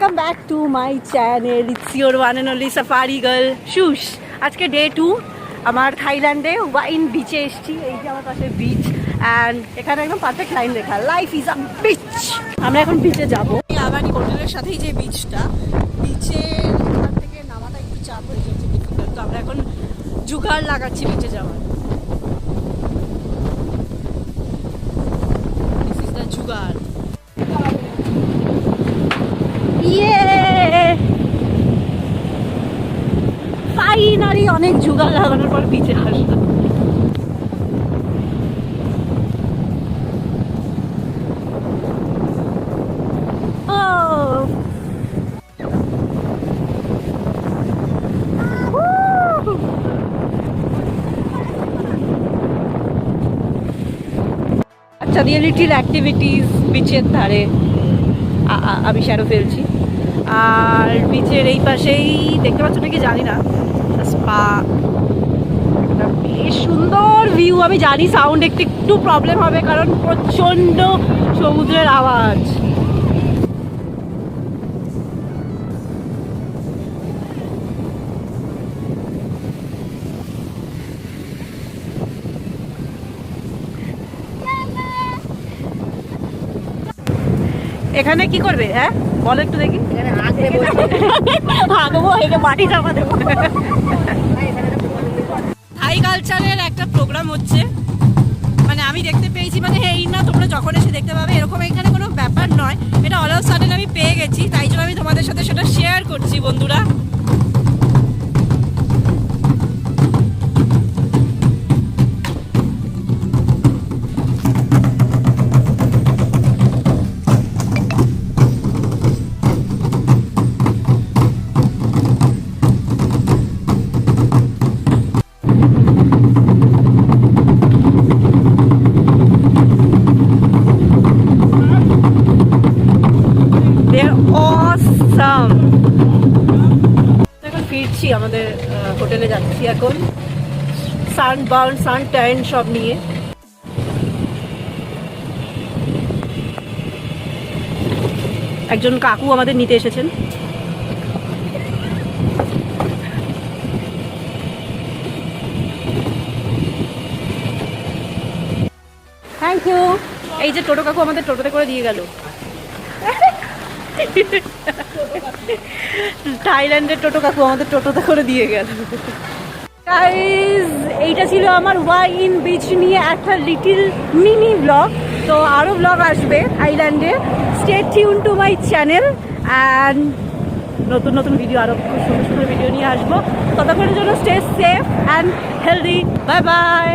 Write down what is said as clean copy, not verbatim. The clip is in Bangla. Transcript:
Welcome back to my channel. It's your one and only safari girl সুস। আজকে ডে 2 আমার থাইল্যান্ডে ওয়াইন বিচে এসেছি। এই যে আমার পাশে বিচ, অ্যান্ড এখানে একদম পারফেক্ট লাইন লেখা, লাইফ ইজ আ বিচ। আমরা এখন বিচে যাবো। আবারই হোটেলের সাথেই যে বিচটা, বিচের এখান থেকে নামাটা একটু চাপ হয়ে যাচ্ছে, ডিফিকাল্ট। তো আমরা এখন জুগাড় লাগাচ্ছি বিচে যাওয়ার। দিস ইজ দ্য জুগাড়। ফাইনালি অনেক জুগাড় লাগানোর পর বিচে আসলাম। আচ্ছা, দিয়ে লিটিল অ্যাক্টিভিটিস বিচের ধারে আমি শ্যাডো ফেলছি। আর বিচের এই পাশেই দেখতে পাচ্ছ নাকি জানি না, স্পা, বেশ সুন্দর ভিউ। আমি জানি সাউন্ড একটু প্রবলেম হবে কারণ প্রচন্ড সমুদ্রের আওয়াজ। এখানে কি করবে? হ্যাঁ বলো একটু দেখি। মাটি চাপা দেবো। থাই কালচারের একটা প্রোগ্রাম হচ্ছে, মানে আমি দেখতে পেয়েছি, মানে এই না তোমরা যখন এসে দেখতে পাবে এরকম এখানে কোনো ব্যাপার নয়। এটা অল অফ সাডেন আমি পেয়ে গেছি, তাই জন্য আমি তোমাদের সাথে সেটা শেয়ার করছি বন্ধুরা। এখন ফিরছি, আমাদের হোটেলে যাচ্ছি এখন, সানবার্ন সান ট্যান সব নিয়ে। একজন কাকু আমাদের নিতে এসেছেন। Thank you. এই যে টোটো কাকু আমাদের টোটোতে করে দিয়ে গেল। থাইল্যান্ডের টোটো কাকু আমাদের টোটোতে করে দিয়ে গেল। গাইস, এইটা ছিল আমার ওয়াইন বিচ নিয়ে একটা লিটিল মিনি ব্লগ। তো আরও ব্লগ আসবে থাইল্যান্ডে। Stay tune two my channel, and নতুন নতুন ভিডিও, আরও খুব সুন্দর সুন্দর ভিডিও নিয়ে আসবো। ততক্ষণের জন্য stay safe and healthy. Bye bye.